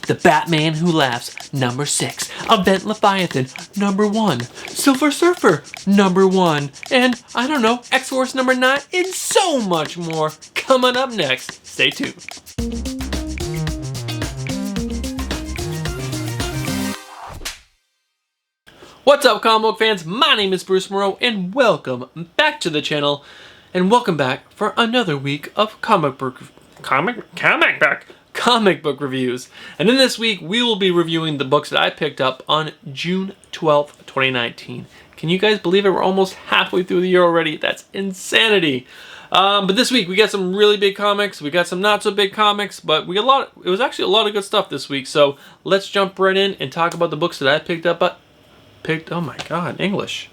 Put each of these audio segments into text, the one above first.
The Batman Who Laughs, number 6. Event Leviathan, number 1. Silver Surfer, number 1. And, I don't know, X-Force number 9, and so much more coming up next. Stay tuned. What's up, comic book fans? My name is Bruce Moreau, and welcome back to the channel. And welcome back for another week of comic book reviews. And in this week, we will be reviewing the books that I picked up on June 12th, 2019. Can you guys believe it? We're almost halfway through the year already. That's insanity. But this week, we got some really big comics. We got some not so big comics, but it was actually a lot of good stuff this week. So let's jump right in and talk about the books that I picked up. Oh my god, English.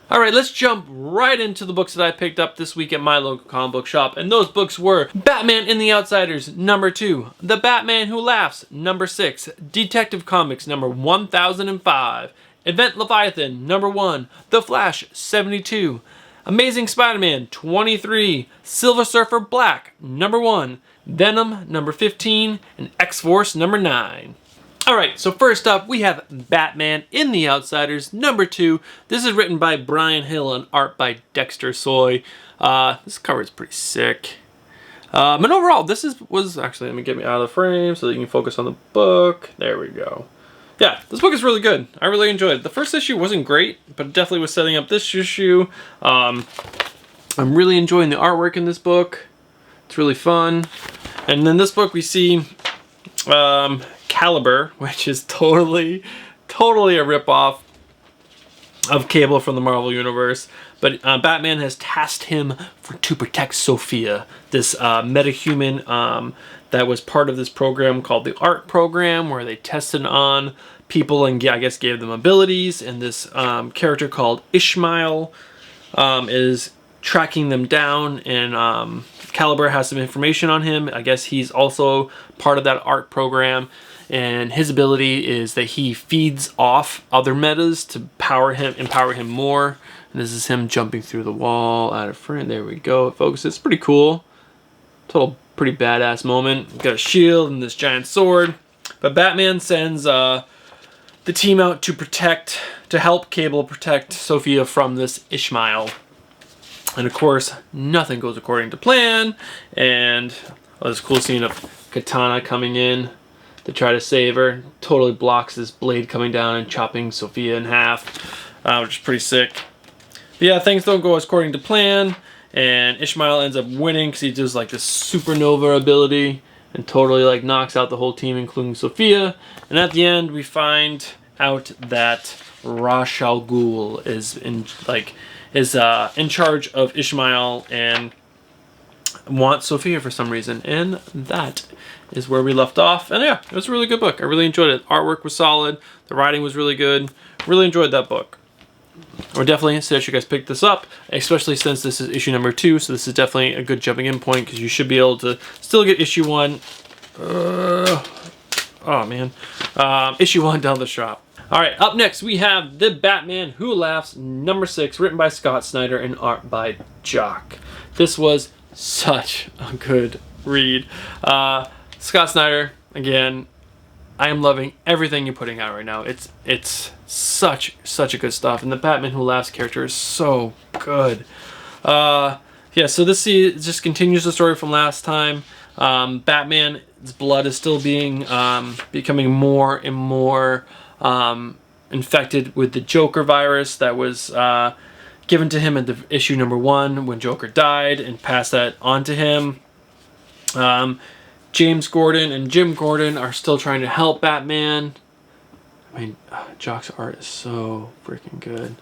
Alright, let's jump right into the books that I picked up this week at my local comic book shop. And those books were Batman and the Outsiders, number 2. The Batman Who Laughs, number 6. Detective Comics, number 1005. Event Leviathan, number 1. The Flash, 72. Amazing Spider-Man, 23. Silver Surfer Black, number 1. Venom, number 15. And X-Force, number 9. Alright, so first up, we have Batman in the Outsiders, number 2. This is written by Brian Hill and art by Dexter Soy. This cover is pretty sick. And overall, was actually, let me get me out of the frame so that you can focus on the book. There we go. Yeah, this book is really good. I really enjoyed it. The first issue wasn't great, but it definitely was setting up this issue. I'm really enjoying the artwork in this book. It's really fun. And then this book we see Caliber, which is totally a ripoff of Cable from the Marvel Universe. But Batman has tasked him to protect Sophia, this metahuman that was part of this program called the ART program, where they tested on people and I guess gave them abilities. And this character called Ishmael is tracking them down, and Caliber has some information on him. I guess he's also part of that ART program. And his ability is that he feeds off other metas to empower him more. And this is him jumping through the wall out of frame. There we go. It focuses. It's pretty cool. Pretty badass moment. Got a shield and this giant sword. But Batman sends the team out to help Cable protect Sophia from this Ishmael. And of course, nothing goes according to plan. And this cool scene of Katana coming in to try to save her. Totally blocks this blade coming down and chopping Sophia in half, which is pretty sick. But yeah, things don't go according to plan, and Ishmael ends up winning because he does like this supernova ability and totally like knocks out the whole team, including Sophia. And at the end, we find out that Ra's al Ghul is in charge of Ishmael and wants Sophia for some reason, and that is where we left off. And yeah, it was a really good book. I really enjoyed it. Artwork was solid. The writing was really good. Really enjoyed that book. I would definitely suggest you guys pick this up, especially since this is issue number 2, so this is definitely a good jumping in point because you should be able to still get issue 1. Issue 1 down the shop. Alright, up next we have The Batman Who Laughs, number 6, written by Scott Snyder and art by Jock. This was such a good read. Scott Snyder, again, I am loving everything you're putting out right now. It's such a good stuff, and the Batman Who Laughs character is so good. Yeah, so this just continues the story from last time. Batman's blood is still becoming more and more infected with the Joker virus that was given to him at the issue number 1 when Joker died, and passed that on to him. James Gordon and Jim Gordon are still trying to help Batman. I mean, Jock's art is so freaking good.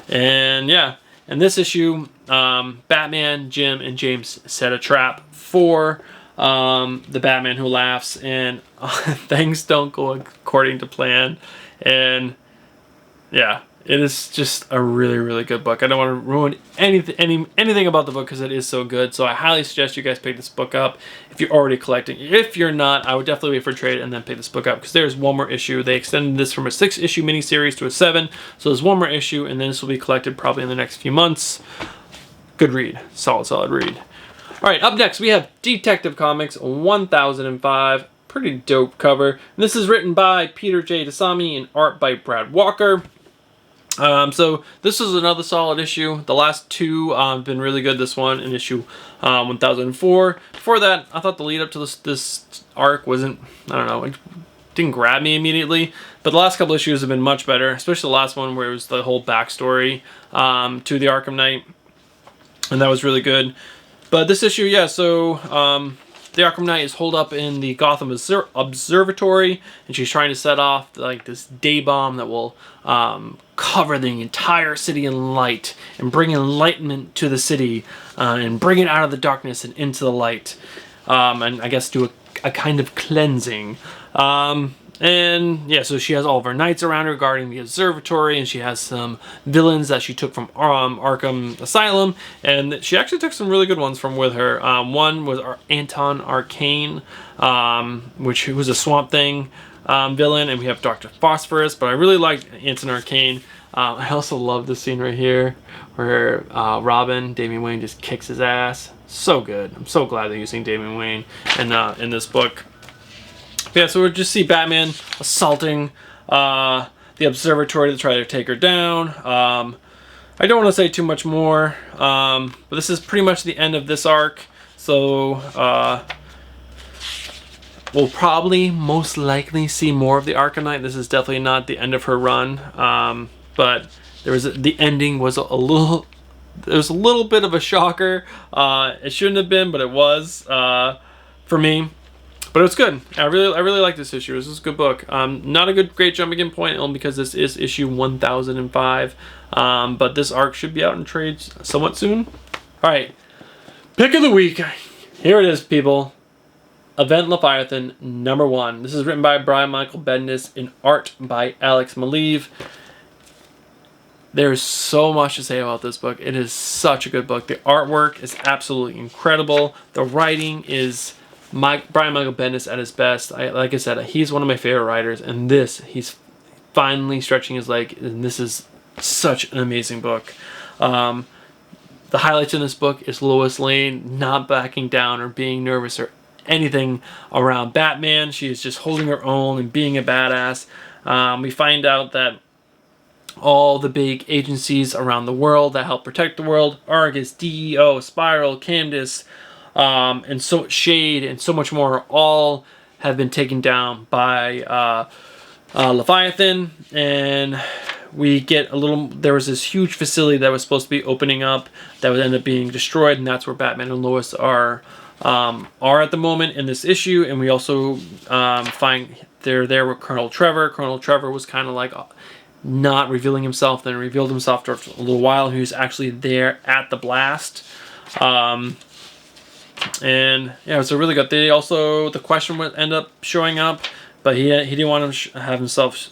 And yeah, in this issue, Batman, Jim, and James set a trap for the Batman Who Laughs, and things don't go according to plan. And yeah, it is just a really good book. I don't want to ruin anything about the book because it is so good. So I highly suggest you guys pick this book up if you're already collecting. If you're not, I would definitely wait for trade and then pick this book up because there's one more issue. They extended this from a 6-issue miniseries to a 7. So there's one more issue, and then this will be collected probably in the next few months. Good read. Solid read. Alright, up next we have Detective Comics 1005, pretty dope cover. And this is written by Peter J. Dasami and art by Brad Walker. So this is another solid issue. The last two have been really good. This one in issue 1004. Before that, I thought the lead up to this arc wasn't, I don't know, it didn't grab me immediately. But the last couple issues have been much better, especially the last one where it was the whole backstory to the Arkham Knight. And that was really good. But this issue, yeah, so the Arkham Knight is holed up in the Gotham Observatory, and she's trying to set off like this day bomb that will cover the entire city in light and bring enlightenment to the city and bring it out of the darkness and into the light, and I guess do a kind of cleansing. And yeah, so she has all of her knights around her guarding the observatory, and she has some villains that she took from Arkham Asylum, and she actually took some really good ones from with her. One was Anton Arcane, which was a Swamp Thing villain, and we have Dr. Phosphorus, but I really liked Anton Arcane. I also love this scene right here where Robin, Damian Wayne, just kicks his ass. So good. I'm so glad they're using Damian Wayne in this book. Yeah, so we'll just see Batman assaulting the observatory to try to take her down. I don't want to say too much more, but this is pretty much the end of this arc. So we'll probably most likely see more of the Arkham Knight. This is definitely not the end of her run, but the ending was a little. It was a little bit of a shocker. It shouldn't have been, but it was for me. But it was good. I really like this issue. This is a good book. Not a great jumping in point, only because this is issue 1005. But this arc should be out in trades somewhat soon. All right, pick of the week. Here it is, people. Event Leviathan #1. This is written by Brian Michael Bendis and art by Alex Maleev. There's so much to say about this book. It is such a good book. The artwork is absolutely incredible. The writing is Brian Michael Bendis at his best. Like I said, he's one of my favorite writers, and he's finally stretching his leg, and this is such an amazing book. The highlights in this book is Lois Lane not backing down or being nervous or anything around Batman. She is just holding her own and being a badass. We find out that all the big agencies around the world that help protect the world, Argus, DEO, Spiral, Candace, and so Shade and so much more, all have been taken down by Leviathan. And we get there was this huge facility that was supposed to be opening up that would end up being destroyed, and that's where Batman and Lois are at the moment in this issue. And we also find they're there with Colonel Trevor. Colonel Trevor was kind of like not revealing himself, then revealed himself after a little while. He was actually there at the blast. And yeah, it was a really good. The Question would end up showing up, but he didn't want to have himself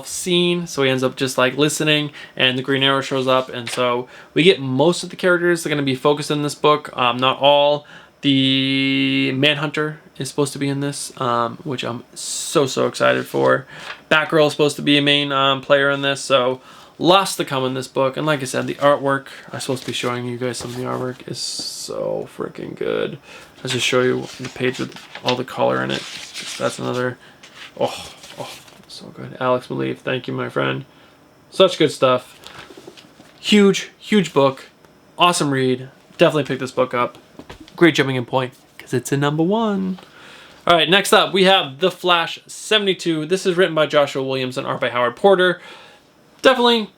seen, so he ends up just like listening, and the Green Arrow shows up, and so we get most of the characters that are going to be focused in this book. Not all. The Manhunter is supposed to be in this, which I'm so excited for. Batgirl is supposed to be a main player in this, so lots to come in this book. And like I said, the artwork, I'm supposed to be showing you guys some of the artwork, is so freaking good. I'll just show you the page with all the color in it. That's another, oh, so good. Alex Maleev, thank you, my friend. Such good stuff. Huge book. Awesome read. Definitely pick this book up. Great jumping in point, because it's a #1. All right, next up, we have The Flash 72. This is written by Joshua Williams and art by Howard Porter. Definitely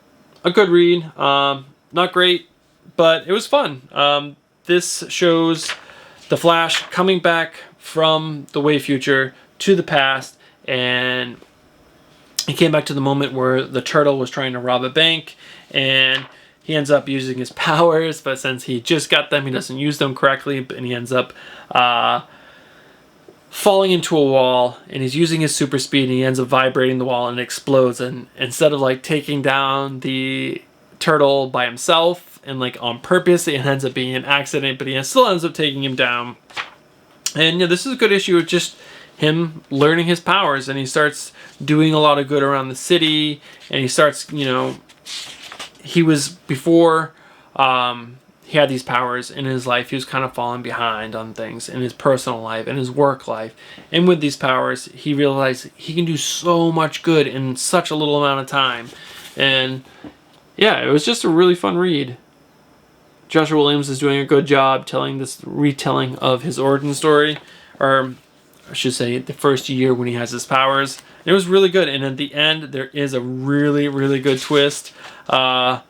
a good read. Not great, but it was fun. This shows the Flash coming back from the way future to the past, and he came back to the moment where the Turtle was trying to rob a bank, and he ends up using his powers, but since he just got them, he doesn't use them correctly, and he ends up falling into a wall, and he's using his super speed, and he ends up vibrating the wall, and it explodes. And instead of like taking down the Turtle by himself and like on purpose, it ends up being an accident, but he still ends up taking him down. And yeah, this is a good issue of just him learning his powers, and he starts doing a lot of good around the city, and he starts, he was before he had these powers in his life. He was kind of falling behind on things in his personal life and his work life. And with these powers, he realized he can do so much good in such a little amount of time. And yeah, it was just a really fun read. Joshua Williams is doing a good job telling this retelling of his origin story, or I should say the first year when he has his powers. It was really good, and at the end there is a really, really good twist. That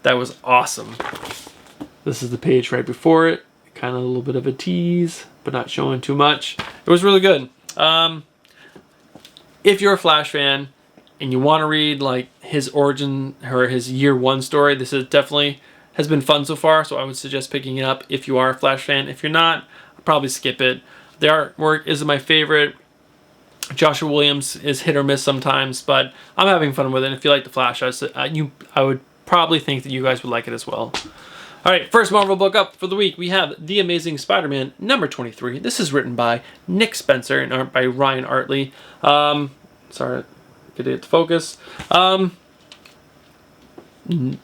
was awesome. This is the page right before it. Kind of a little bit of a tease, but not showing too much. It was really good. If you're a Flash fan and you want to read like his origin or his year 1 story, this is definitely has been fun so far, so I would suggest picking it up if you are a Flash fan. If you're not, I'll probably skip it. The artwork isn't my favorite. Joshua Williams is hit or miss sometimes, but I'm having fun with it. If you like the Flash, I would probably think that you guys would like it as well. All right, first Marvel book up for the week. We have The Amazing Spider-Man number 23. This is written by Nick Spencer and art by Ryan Artley. Sorry, get it to focus.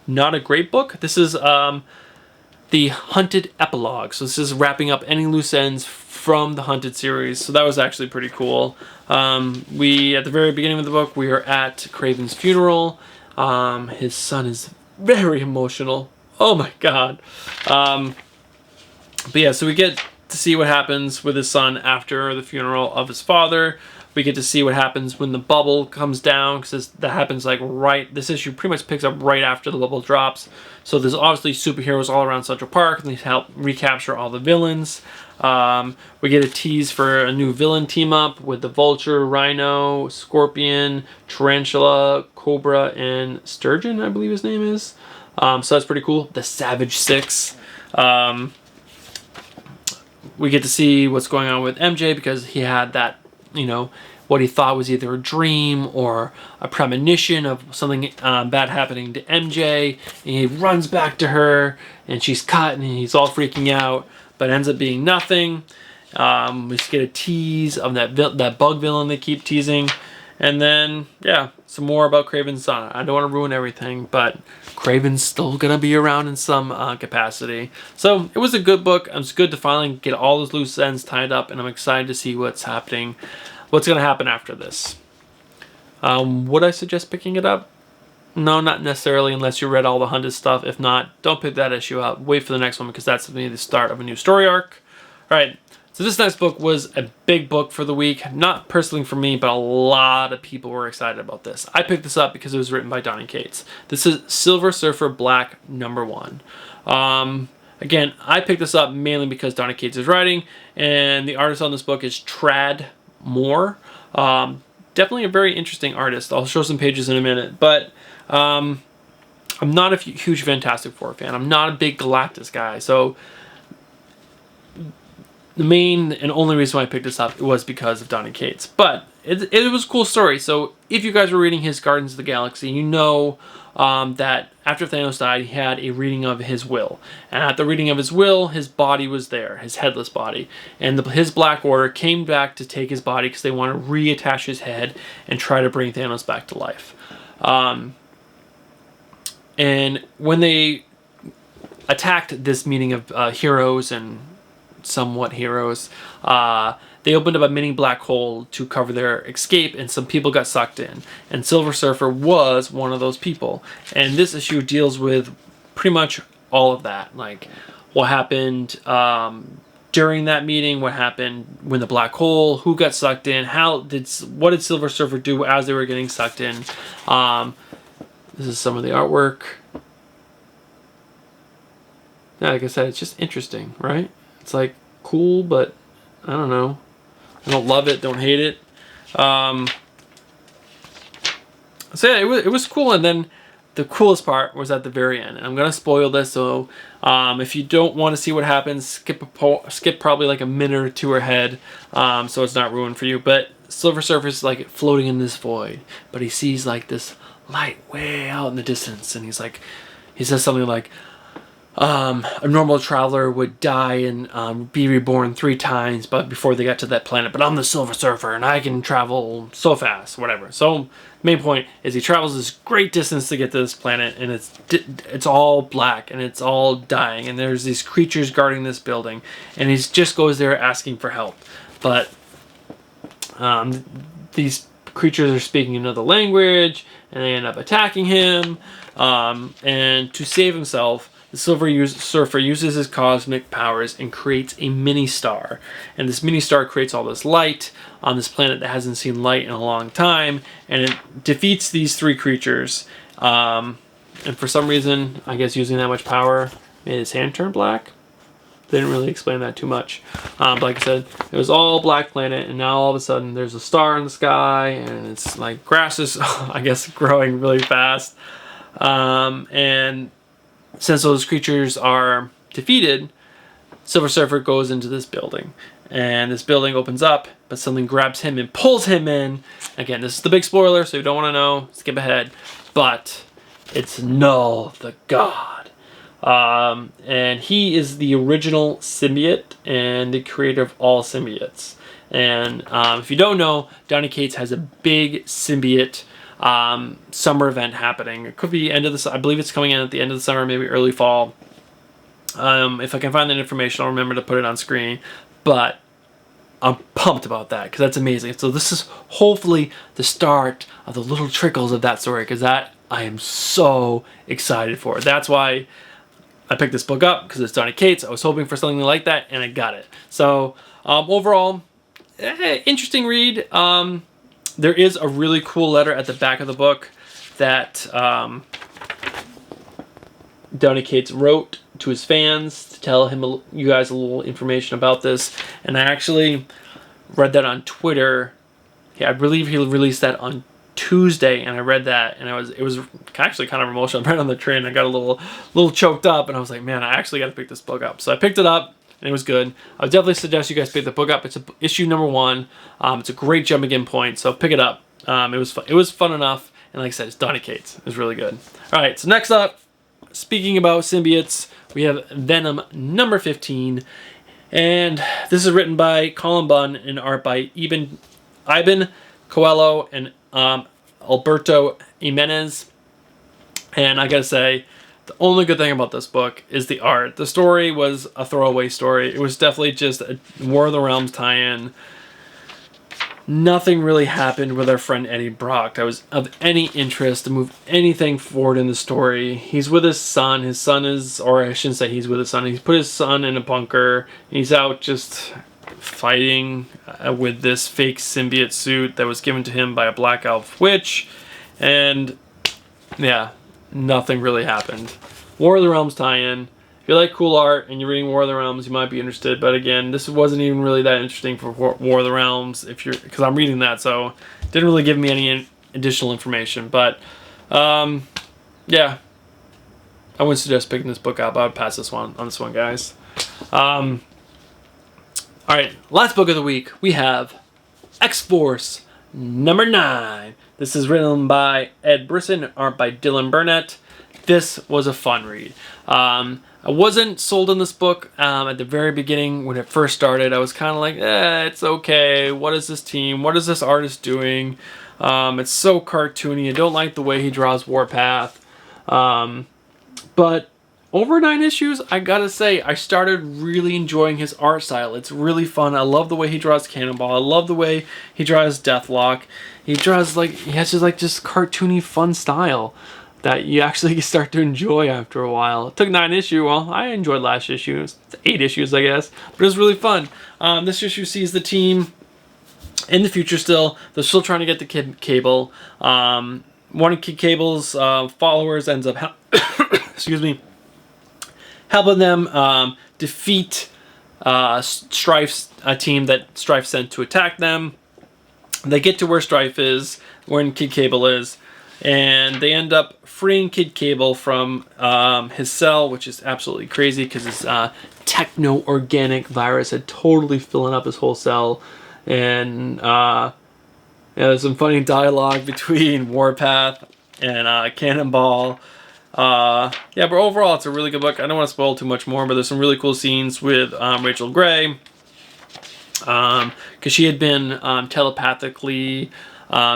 Not a great book. This is the Hunted epilogue. So this is wrapping up any loose ends from the Hunted series. So that was actually pretty cool. We, at the very beginning of the book, we are at Kraven's funeral. His son is very emotional. Oh my god. But yeah, so we get to see what happens with his son after the funeral of his father. We get to see what happens when the bubble comes down, because that happens like this issue pretty much picks up right after the bubble drops. So there's obviously superheroes all around Central Park, and they help recapture all the villains. We get a tease for a new villain team up with the Vulture, Rhino, Scorpion, Tarantula, Cobra, and Sturgeon, I believe his name is. So that's pretty cool. The Savage Six. We get to see what's going on with MJ, because he had that, what he thought was either a dream or a premonition of something bad happening to MJ. And he runs back to her, and she's cut, and he's all freaking out, but it ends up being nothing. We just get a tease of that bug villain they keep teasing. And then, yeah, some more about Kraven's son. I don't want to ruin everything, but Kraven's still going to be around in some capacity. So it was a good book. It was good to finally get all those loose ends tied up, and I'm excited to see what's happening, what's going to happen after this. Would I suggest picking it up? No, not necessarily, unless you read all the Hunted stuff. If not, don't pick that issue up. Wait for the next one, because that's going to be the start of a new story arc. All right. So this next book was a big book for the week. Not personally for me, but a lot of people were excited about this. I picked this up because it was written by Donny Cates. This is Silver Surfer Black #1. Again, I picked this up mainly because Donny Cates is writing, and the artist on this book is Trad Moore. Definitely a very interesting artist. I'll show some pages in a minute, but I'm not a huge Fantastic Four fan. I'm not a big Galactus guy, so the main and only reason why I picked this up was because of Donny Cates. But it was a cool story. So if you guys were reading his Guardians of the Galaxy, you know that after Thanos died, he had a reading of his will. And at the reading of his will, his body was there, his headless body. And his Black Order came back to take his body because they want to reattach his head and try to bring Thanos back to life. And when they attacked this meeting of heroes and somewhat heroes, they opened up a mini black hole to cover their escape, and some people got sucked in, and Silver Surfer was one of those people. And this issue deals with pretty much all of that, like what happened during that meeting, what happened when the black hole, who got sucked in, what did Silver Surfer do as they were getting sucked in. This is some of the artwork. Yeah, like I said, it's just interesting, right? It's like cool, but I don't know. I don't love it, don't hate it. So yeah, it was cool. And then the coolest part was at the very end. And I'm gonna spoil this, so if you don't want to see what happens, skip probably like a minute or two ahead, so it's not ruined for you. But Silver Surfer's like floating in this void, but he sees like this light way out in the distance, and he says something like, a normal traveler would die and be reborn 3 times, but before they got to that planet. But I'm the Silver Surfer, and I can travel so fast, whatever. So main point is he travels this great distance to get to this planet, and it's all black and it's all dying, and there's these creatures guarding this building, and he just goes there asking for help, but these creatures are speaking another language, and they end up attacking him. And to save himself, the Silver Surfer uses his cosmic powers and creates a mini-star. And this mini-star creates all this light on this planet that hasn't seen light in a long time. And it defeats these 3 creatures. And for some reason, I guess using that much power made his hand turn black. They didn't really explain that too much. But like I said, it was all black planet, and now all of a sudden there's a star in the sky, and it's like grass is, I guess, growing really fast. And since those creatures are defeated, Silver Surfer goes into this building, and this building opens up, but something grabs him and pulls him in. Again, this is the big spoiler, so you don't want to know, skip ahead. But it's Null the God. And he is the original symbiote and the creator of all symbiotes. And if you don't know, Donny Cates has a big symbiote summer event happening. It could be end of the, I believe it's coming in at the end of the summer, maybe early fall. If I can find that information, I'll remember to put it on screen. But I'm pumped about that because that's amazing. So this is hopefully the start of the little trickles of that story, because that I am so excited for. That's why I picked this book up, because it's Donny Cates. I was hoping for something like that, and I got it. So overall, interesting read. There is a really cool letter at the back of the book that Donny Cates wrote to his fans to tell him, you guys, a little information about this. And I actually read that on Twitter. Yeah, I believe he released that on Tuesday, and I read that, and it was actually kind of emotional. I read on the train, I got a little choked up, and I was like, man, I actually got to pick this book up. So I picked it up, and it was good. I would definitely suggest you guys pick the book up. It's issue number 1. It's a great jumping in point, so pick it up. It was fun enough, and like I said, it's Donny Cates. It was really good. All right, so next up, speaking about symbiotes, we have Venom number 15, and this is written by Colin Bunn and art by Iban Coelho and Alberto Jimenez. And I gotta say, the only good thing about this book is the art. The story was a throwaway story. It was definitely just a War of the Realms tie-in. Nothing really happened with our friend Eddie Brock that was of any interest to move anything forward in the story. He's with his son. His son is, or I shouldn't say he's with his son. He's put his son in a bunker. He's out just fighting with this fake symbiote suit that was given to him by a black elf witch. And yeah, nothing really happened. War of the Realms tie-in. If you like cool art and you're reading War of the Realms, you might be interested. But again, this wasn't even really that interesting for War of the Realms, because I'm reading that, so it didn't really give me any additional information. But yeah, I wouldn't suggest picking this book up. I would pass on this one, guys. All right, last book of the week, we have X-Force number 9. This is written by Ed Brisson, art by Dylan Burnett. This was a fun read. I wasn't sold on this book at the very beginning when it first started. I was kind of like, it's okay. What is this team? What is this artist doing? It's so cartoony. I don't like the way he draws Warpath. But over 9 issues, I gotta say, I started really enjoying his art style. It's really fun. I love the way he draws Cannonball. I love the way he draws Deathlock. He draws he has just cartoony, fun style that you actually start to enjoy after a while. It took 9 issues. Well, I enjoyed last issue. It's 8 issues, I guess. But it was really fun. This issue sees the team in the future still. They're still trying to get to Kid Cable. One of Kid Cable's followers ends up excuse me, helping them defeat Strife's team that Strife sent to attack them. They get to where Strife is, where Kid Cable is, and they end up freeing Kid Cable from his cell, which is absolutely crazy because his techno-organic virus had totally filling up his whole cell. And yeah, there's some funny dialogue between Warpath and Cannonball. Yeah, but overall, it's a really good book. I don't want to spoil too much more, but there's some really cool scenes with Rachel Gray, because she had been telepathically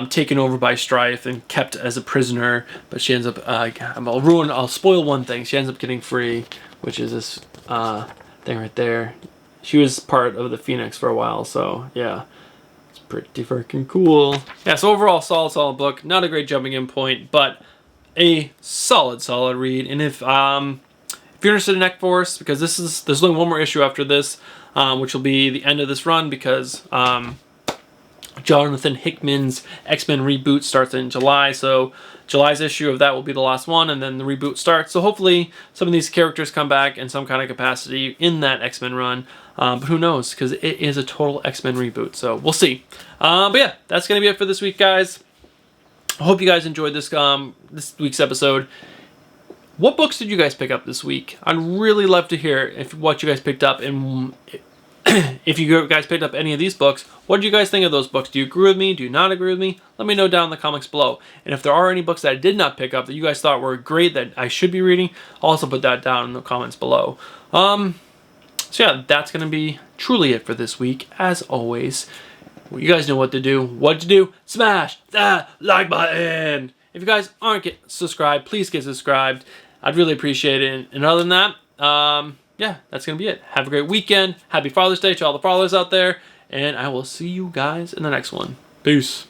taken over by Strife and kept as a prisoner, but she ends up, I'll spoil one thing, she ends up getting free, which is this thing right there. She was part of the Phoenix for a while, so yeah, it's pretty freaking cool. Yeah, so overall, solid book. Not a great jumping in point, but a solid read. And if you're interested in X-Force, because there's only one more issue after this, which will be the end of this run, because Jonathan Hickman's X-Men reboot starts in July, so July's issue of that will be the last one, and then the reboot starts. So hopefully some of these characters come back in some kind of capacity in that X-Men run, but who knows, because it is a total X-Men reboot, so we'll see. But yeah, that's going to be it for this week, guys. I hope you guys enjoyed this this week's episode. What books did you guys pick up this week? I'd really love to hear what you guys picked up, and if you guys picked up any of these books, what did you guys think of those books? Do you agree with me? Do you not agree with me? Let me know down in the comments below. And if there are any books that I did not pick up that you guys thought were great that I should be reading, also put that down in the comments below. So yeah, that's going to be truly it for this week. As always, well, you guys know what to do. What to do? Smash that like button! If you guys aren't subscribed, please get subscribed. I'd really appreciate it. And other than that, yeah, that's going to be it. Have a great weekend. Happy Father's Day to all the fathers out there. And I will see you guys in the next one. Peace.